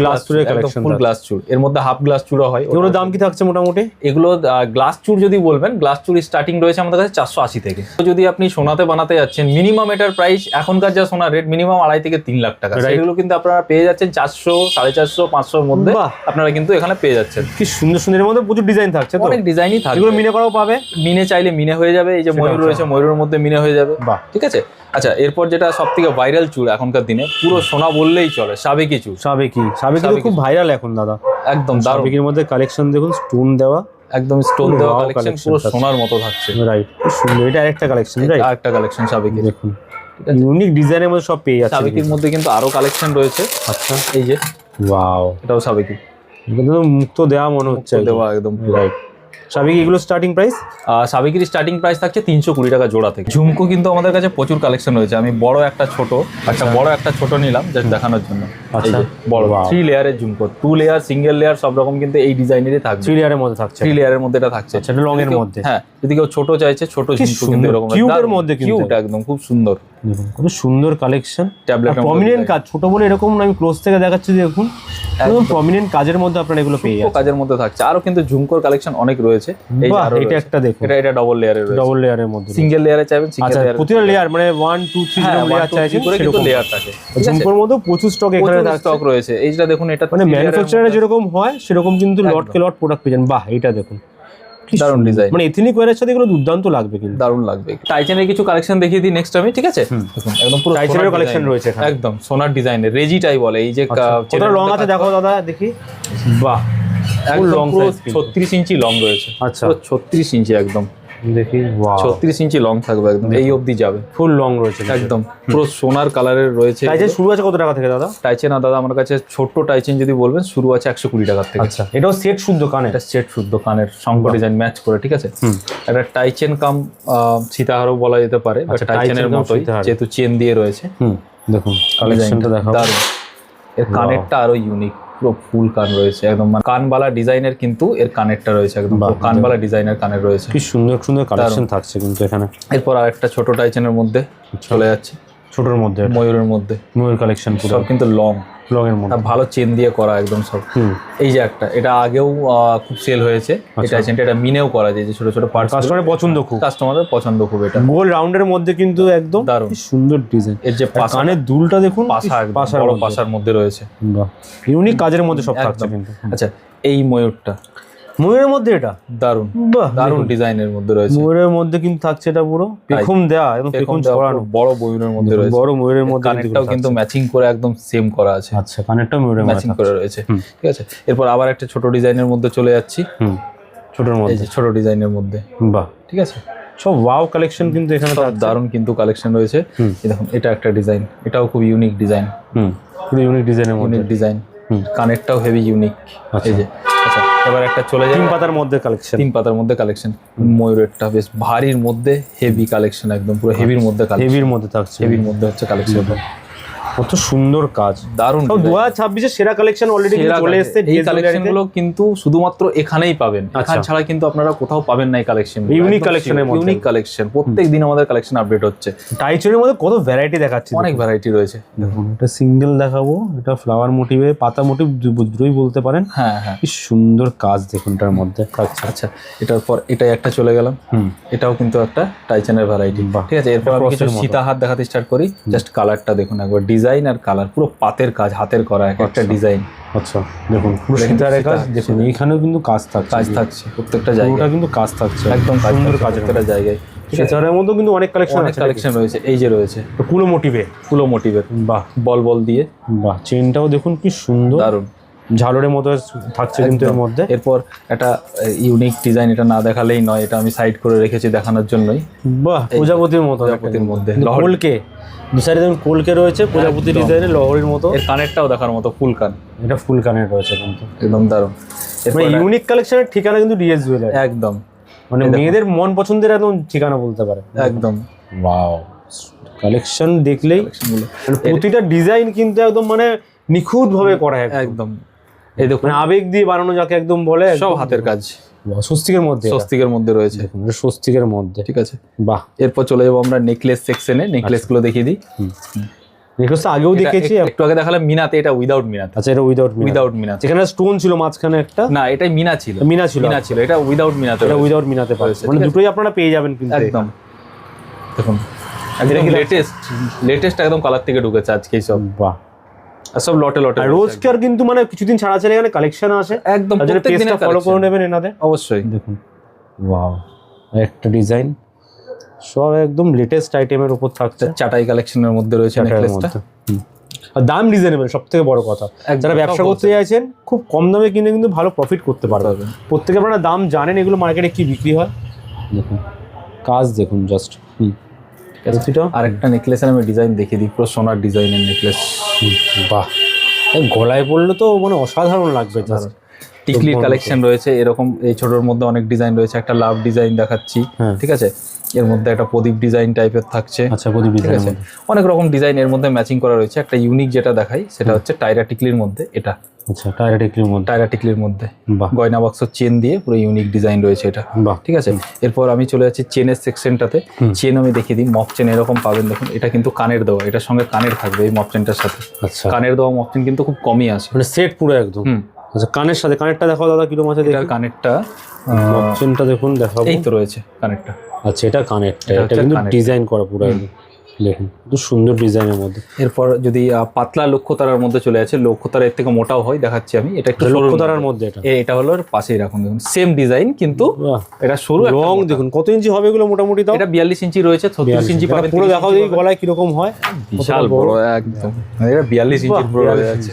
গ্লাস চুরের কালেকশন, ফুল গ্লাস চুর, এর মধ্যে হাফ গ্লাস চূড়া হয়। এগুলোর দাম কি থাকছে মোটামুটি? এগুলো গ্লাস চুর যদি বলবেন, গ্লাস চুর স্টার্টিং রয়েছে আমাদের কাছে 480 থেকে। তো যদি আপনি সোনাতে বানাতে যাচ্ছেন, মিনিমাম এটার প্রাইস এখনকার যা সোনার রেট মিনিমাম 2.5 থেকে 3 লাখ টাকা। এগুলো কিন্তু আপনারা পেয়ে যাচ্ছেন 400, 450, 500 মধ্যে আপনারা কিন্তু এখানে পেয়ে যাচ্ছেন। কি সুন্দর সুন্দর, এর মধ্যে প্রচুর ডিজাইন থাকছে, অনেক ডিজাইনই থাকবে। এগুলো মিনে করাও পাবে, মিনে চাইলে মিনে হয়ে যাবে। এই যে ময়ূর রয়েছে, ময়ূরের মধ্যে মিনে হয়ে যাবে। ঠিক আছে। আচ্ছা, এরপর যেটা সব থেকে ভাইরাল চুর এখনকার দিনে, পুরো সোনা বললেই চলে, সাবেকি চুর। সাবেকি খুব ভাইরাল এখন দাদা, একদম দারুণ। সাবেকির মধ্যে কালেকশন দেখুন, স্টোন দেওয়া, একদম স্টোন দেওয়া কালেকশন, পুরো সোনার মতো থাকছে। রাইট, খুব সুন্দর। এটা আরেকটা কালেকশন, রাইট, আরেকটা কালেকশন সাবেকি। দেখুন ইউনিক ডিজাইনের মধ্যে সব পেয়ে যাচ্ছে। সাবেকির মধ্যে কিন্তু আরো কালেকশন রয়েছে। আচ্ছা, এই যে ওয়াও, এটাও সাবেকি, কিন্তু মুক্ত দেওয়া মনে হচ্ছে, দেওয়া একদম রাইট। সাবেকি এগুলো স্টার্টিং প্রাইস? সাবেকির স্টার্টিং প্রাইস থাকছে 320 টাকা জোড়া থেকে। ঝুমকো কিন্তু আমাদের কাছে প্রচুর কালেকশন রয়েছে। আমি বড় একটা ছোট নিলাম জাস্ট দেখানোর জন্য। আচ্ছা, বড় 3 লেয়ারের ঝুমকো, 2 লেয়ার, সিঙ্গেল লেয়ার, সব রকম কিন্তু এই ডিজাইনেরই থাকবে। 3 লেয়ারের মধ্যে থাকছে, 3 লেয়ারের মধ্যে এটা থাকছে। আচ্ছা, এটা লং এর মধ্যে। হ্যাঁ, যদি কেউ ছোট চাইছে, ছোট ঝুমকো কিন্তু এরকম কিউটের মধ্যে, কিউট একদম, খুব সুন্দর। দেখুন কত সুন্দর কালেকশন, ট্যাবলেট প্রমিনেন্ট কাজ, ছোট বলে এরকম না, আমি ক্লোজ থেকে দেখাচ্ছি, দেখুন একদম প্রমিনেন্ট কাজের মধ্যে আপনারা এগুলো পেয়ে যাচ্ছেন। কাজের মধ্যে থাকছে। আরো কিন্তু ঝুমকোর কালেকশন অনেক রয়েছে। এই এটা একটা দেখুন, এটা ডাবল লেয়ারের রয়েছে, ডাবল লেয়ারের মধ্যে, সিঙ্গেল লেয়ারে চাইবেন সিঙ্গেল আচ্ছা, লেয়ার, প্রতিটা লেয়ার মানে 1 2 3 যেরকম লেয়ার চাইছেন সেরকম লেয়ার থাকে। ঝুমকোর মধ্যে প্রচুর স্টক এখানে স্টক রয়েছে। এইটা দেখুন, এটা মানে ম্যানুফ্যাকচারারে যেরকম হয় সেরকম কিন্তু লটকে লট প্রোডাক্ট পেয়ে যান। বাহ, এটা দেখুন দারুণ ডিজাইন, মানে এথনিক ওয়্যারের সাথে এগুলো দুর্দান্ত লাগবে, কিন্তু দারুণ লাগবে। টাইটানের কিছু কালেকশন দেখিয়ে দিই নেক্সট আমি, ঠিক আছে? দেখুন একদম পুরো টাইটানের কালেকশন রয়েছে এখানে, একদম সোনার ডিজাইনের, রেজি টাই বলে। এই যে কত লং আছে দেখো দাদা, দেখি। বাহ, একদম লং সাইজ, 36 ইঞ্চি লং রয়েছে। আচ্ছা, 36 ইঞ্চি একদম, দেখি। ওয়াও, 36 ইঞ্চি লং থাকবে একদম, এই অবধি যাবে, ফুল লং রয়েছে একদম পুরো সোনার কালারের রয়েছে। টাইচেন শুরু আছে কত টাকা থেকে দাদা? টাইচেন দাদা আমার কাছে ছোট্ট টাইচেন যদি বলবেন শুরু আছে 120 টাকা থেকে। আচ্ছা, এটাও সেট শুদ্ধ কানে, এটা সেট শুদ্ধ কানের শঙ্খ ডিজাইন ম্যাচ করে, ঠিক আছে? এটা টাইচেন কাম সীতাহারও বলা যেতে পারে, টাইচেনের মতোই, যেহেতু চেন দিয়ে রয়েছে। দেখুন কালেকশনটা দেখাও, দারুণ। এর কানেরটা আরো ইউনিক, পুরো ফুল কান রয়েছে একদম, মানে কানবালা ডিজাইনের, কিন্তু এর কানেরটা রয়েছে একদম কানবালা ডিজাইনের কানের রয়েছে। কি সুন্দর সুন্দর কালেকশন থাকছে কিন্তু এখানে। এরপর আরেকটা ছোট টাইচেনের মধ্যে চলে যাচ্ছে, ছোটর মধ্যে ময়ূরের মধ্যে, ময়ূর কালেকশন পুরো সব কিন্তু লং এর মধ্যে, ভালো চেন দিয়ে করা একদম সব। এই যে একটা, এটা আগেও খুব সেল হয়েছে, এটা চেনটা, এটা মিনেও করা যায়, যে ছোট ছোট পার্টস, কাস্টমারের পছন্দ খুব, কাস্টমারের পছন্দ খুব। এটা গোল রাউন্ডের মধ্যে কিন্তু একদম দারুণ সুন্দর ডিজাইন। এর যে কানের দুলটা দেখুন, পাশা বড় পাশার মধ্যে রয়েছে, বাহ, ইউনিক কাজের মধ্যে সব থাকছে কিন্তু। আচ্ছা, এই ময়ূরটা, ময়ূরের মধ্যে এটা দারুণ, বাহ, দারুণ ডিজাইনের মধ্যে রয়েছে। ময়ূরের মধ্যে কিন্তু থাকছে এটা পুরো পেখম দেয়া এবং পেখম ছড়ানো, বড় ময়ূরের মধ্যে রয়েছে, বড় ময়ূরের মধ্যে। কানেরটাও কিন্তু ম্যাচিং করে একদম সেম করা আছে। আচ্ছা, কানেরটাও ময়ূরের ম্যাচিং করে রয়েছে, ঠিক আছে? এরপর আবার একটা ছোট ডিজাইনের মধ্যে চলে যাচ্ছি, ছোটর এই মধ্যে, যে ছোট ডিজাইনের মধ্যে, বাহ, ঠিক আছে? সব ওয়াও কালেকশন কিন্তু এখানে দারুণ কিন্তু কালেকশন রয়েছে। এই দেখুন, এটা একটা ডিজাইন, এটাও খুব ইউনিক ডিজাইন, পুরো ইউনিক ডিজাইনের মধ্যে, ইউনিক ডিজাইন, কানেরটাও হেভি ইউনিক। এই যে, আচ্ছা, এবার একটা চলে যায় 3 পাতার মধ্যে কালেকশন, 3 পাতার মধ্যে কালেকশন, ময়ূরেরটা বেশ ভারীর মধ্যে হেভি কালেকশন, একদম পুরো হেভির মধ্যে কালেকশন, হেভির মধ্যে থাকছে, হেভির মধ্যে হচ্ছে কালেকশন। কত সুন্দর কাজ, দারুণ। 2026 এর সেরা কালেকশন অলরেডি চলে এসেছে। এই কালেকশনগুলো কিন্তু শুধুমাত্র এখানেই পাবেন, এখান ছাড়া কিন্তু আপনারা কোথাও পাবেন না এই কালেকশন। ইউনিক কালেকশনের মধ্যে, ইউনিক কালেকন, প্রত্যেকদিন আমাদের কালেকশন আপডেট হচ্ছে। টাইচনের মধ্যে কত ভ্যারাইটি দেখাচ্ছে, অনেক ভ্যারাইটি রয়েছে। দেখুন, এটা সিঙ্গেল দেখাবো, এটা ফ্লাওয়ার মোটিভে, পাতা মোটিভ দুটোই বলতে পারেন। হ্যাঁ হ্যাঁ, কি সুন্দর কাজ দেখুন এটার মধ্যে। আচ্ছা, এটার পর এটাই একটা চলে গেলাম, এটাও কিন্তু একটা টাইচেনের ভ্যারাইটি, ঠিক আছে? এরপর আমি কিছু সীতা হাত দেখাতে স্টার্ট করি। জাস্ট কালারটা দেখুন একবার, ডিজাইন আর কালার, পুরো পাতের কাজ, হাতের করা একটা ডিজাইন। আচ্ছা, দেখুন পুরো সীতাহারের কাজ দেখুন, এইখানেও কিন্তু কাজ থাকছে, প্রত্যেকটা জায়গায়, ওটা কিন্তু কাজ থাকছে একদম সুন্দর কাজের একটা জায়গায়। সীতাহারের মধ্যে কিন্তু অনেক কালেকশন রয়েছে। এই যে রয়েছে কুলো মোটিভে, বাহ, বল দিয়ে, বাহ, চেনটাও দেখুন কি সুন্দর, দারুণ ঝালরের মতো থাকছে কিন্তু এর মধ্যে। এরপর একটা ইউনিক ডিজাইন, এটা না দেখালেই নয়, এটা আমি সাইড করে রেখেছি দেখানোর জন্যই। বাহ, প্রজাপতির মতো, প্রজাপতির মধ্যে কলকে, দু সাইডে দেখুন কলকে রয়েছে, প্রজাপতি ডিজাইনের লহরির মতো। এর কানেরটাও দেখার মতো, ফুল কান, এটা ফুল কানের রয়েছে কিন্তু, একদম দারুণ। মানে ইউনিক কালেকশনের ঠিকানা কিন্তু ডিএস জুয়েলারি, একদম মানে মেয়েদের মন পছন্দের একদম ঠিকানা বলতে পারে, একদম। ওয়াও, কালেকশন দেখলেই প্রতিটা ডিজাইন কিন্তু একদম মানে নিখুঁত ভাবে করা, একদম। এই দেখুন, মানে আবেগ দিয়ে বানানো যাকে একদম বলে, সব হাতের কাজ, স্বস্তিকের মধ্যে, স্বস্তিকের মধ্যে রয়েছে, দেখুন এটা স্বস্তিকের মধ্যে। ঠিক আছে। বাহ, এরপর চলে যাবো আমরা নেকলেস সেকশনে, নেকলেস গুলো দেখিয়ে দিই। নেকলেস তো আগেও দেখেছি, একটু আগে দেখালাম মিনাতে, এটা উইদাউট মিনাতে। আচ্ছা এটা উইদাউট মিনা, যেখানে স্টোন ছিল মাঝখানে একটা, না এটাই মিনা ছিল, মিনা ছিল, এটা উইদাউট মিনাতে, এটা উইদাউট মিনাতে পাচ্ছে, মানে দুটোই আপনারা পেয়ে যাবেন কিন্তু একদম। দেখুন একদম লেটেস্ট একদম কালার থেকে ঢুকেছে আজকে সব। বাহ, আর সব লটে লটে রোজকার কিন্তু মানে কিছুদিন ছাড়া ছাড়া এখানে কালেকশন আসে, একদম, প্রত্যেক দিনের ফলো করে নেবেন এনাদের অবশ্যই। দেখুন ওয়াও, একটা ডিজাইন সব একদম লেটেস্ট আইটেমের উপর থাকছে, চাটাই কালেকশনের মধ্যে রয়েছে নেকলেসটা। আর দাম রিজনেবল, সব থেকে বড় কথা, যারা ব্যবসা করতে চাইছেন খুব কম দামে কিনে কিন্তু ভালো প্রফিট করতে পারবেন। প্রত্যেকে আপনারা দাম জানেন এগুলো মার্কেটে কি বিক্রি হয়। দেখুন কাজ দেখুন জাস্ট। আর একটা নেকলেসের আমি ডিজাইন দেখিয়ে দিই, পুরো সোনার ডিজাইনের নেকলেস। বাহ, গলায় পড়লে তো মানে অসাধারণ লাগবে। টিকলির কালেকশন রয়েছে এরকম, এই ছোটোর মধ্যে অনেক ডিজাইন রয়েছে, একটা লাভ ডিজাইন দেখাচ্ছি, ঠিক আছে। এর মধ্যে একটা প্রদীপ ডিজাইন টাইপের থাকছে, আচ্ছা প্রদীপ ডিজাইন, অনেক রকম ডিজাইন এর মধ্যে ম্যাচিং করা রয়েছে। একটা ইউনিক যেটা দেখাই সেটা হচ্ছে টাইরা টিকলির মধ্যে, এটা আচ্ছা টাইরা টিকলির মধ্যে গয়না বাক্স চেন দিয়ে পুরো ইউনিক ডিজাইন রয়েছে এটা, ঠিক আছে। এরপর আমি চলে যাচ্ছি চেনের সেকশনটাতে। চেন আমি দেখিয়ে দিই, মপ চেন এরকম পাবেন, দেখুন এটা কিন্তু কানের দেওয়া, এটার সঙ্গে কানের থাকবে এই মপ চেনটার সাথে। আচ্ছা কানের দেওয়া মপ চেন কিন্তু খুব কমই আসে, মানে সেট পুরো একদম। আচ্ছা কানের সাথে, কানেরটা দেখাও দাদা কিরকম আছে, এটার কানেরটা মপ চেনটা দেখুন দেখাবো, এই তো রয়েছে কানেরটা। আচ্ছা এটা কানেরটা, এটা কিন্তু ডিজাইন করা পুরো একদম, দেখুন খুব সুন্দর ডিজাইনের মধ্যে। এরপর যদি পাতলা লক্ষ্যতারার মধ্যে চলে যাচ্ছে, লক্ষ্যতারা এর থেকে মোটাও হয়, দেখাচ্ছি আমি। এটা একটু লক্ষ্যতারার মধ্যে, এটা হলো পাশেই রাখুন, দেখুন সেম ডিজাইন কিন্তু এটা সরু, রং দেখুন কত ইঞ্চি হবে এগুলো মোটামুটি, তাও এটা 42 ইঞ্চি রয়েছে, 36 ইঞ্চি পাবেন। পুরো দেখাও দেখি গলায় কিরকম হয়, বিশাল বড় একদম, এটা 42 ইঞ্চির পুরো হয়ে যাচ্ছে,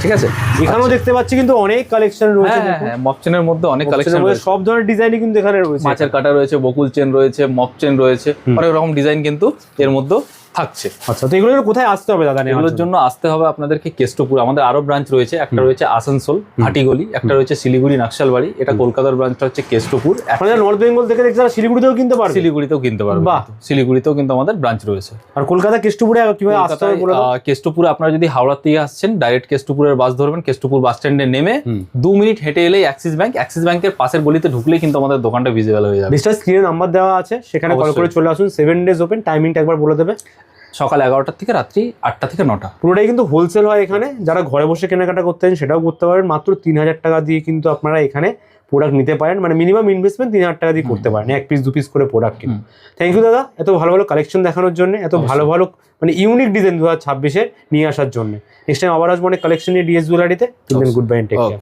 ঠিক আছে। এখানেও দেখতে পাচ্ছি কিন্তু অনেক কালেকশন রয়েছে, হ্যাঁ মপ চেনের মধ্যে অনেক কালেকশন রয়েছে, সব ধরনের ডিজাইনই কিন্তু এখানে রয়েছে। মাছের কাটা রয়েছে, বকুল চেন রয়েছে, মপ চেন রয়েছে, অনেক রকম ডিজাইন কিন্তু এর মধ্যে থাকছে। আচ্ছা তো এগুলোর কোথায় আসতে হবে দাদা? এগুলোর জন্য আসতে হবে আপনাদেরকে কেষ্টপুর, আমাদের আরো ব্রাঞ্চ রয়েছে, একটা রয়েছে আসানসোল ভাটিগলি, একটা রয়েছে শিলিগুড়ি নাকশালবাড়ি, এটা কলকাতার ব্রাঞ্চটা হচ্ছে কেষ্টপুর। আপনারা নর্থ বেঙ্গল থেকে দেখতে শিলিগুড়িতেও কিনতে পারবেন, শিলিগুড়িতেও কিনতে পারবেন, শিলিগুড়িতেও কিন্তু আমাদের ব্রাঞ্চ রয়েছে। আর কলকাতা কেষ্টপুরে কিভাবে আসতে হবে বলে দাও? কেষ্টপুরে আপনারা যদি হাওড়া থেকে আসছেন, ডাইরেক্ট কেষ্টপুরের বাস ধরবেন, কেষ্টপুর বাস স্ট্যান্ডে নেমে 2 মিনিট হেঁটে এলেই অ্যাক্সিস ব্যাংকের পাশের গলিতে ঢুকলেই কিন্তু আমাদের দোকানটা ভিজিবল হয়ে যাবে। ডিসপ্লে স্ক্রিনে নাম্বার দেওয়া আছে, সেখানে কল করে চলে আসুন। 7 ডেজ ওপেন, টাইমিংটা একবার বলে দেবে। সকাল 11টা থেকে রাত্রি 8টা থেকে 9টা। পুরোটাই কিন্তু হোলসেল হয় এখানে, যারা ঘরে বসে কেনাকাটা করতে চান সেটাও করতে পারেন। মাত্র 3000 টাকা দিয়ে কিন্তু আপনারা এখানে প্রোডাক্ট নিতে পারেন, মানে মিনিমাম ইনভেস্টমেন্ট 3000 টাকা দিয়ে করতে পারেন, 1 পিস 2 পিস করে প্রোডাক্ট কিনুন। থ্যাংক ইউ দাদা, এত ভালো ভালো কালেকশন দেখানোর জন্য, এত ভালো ভালো মানে ইউনিক ডিজাইন 2026-এ নিয়ে আসার জন্য। নেক্সট টাইম আবার আসবো অনেক কালেকশন নিয়ে ডিএস জুয়েলারিতে। Good bye, take care.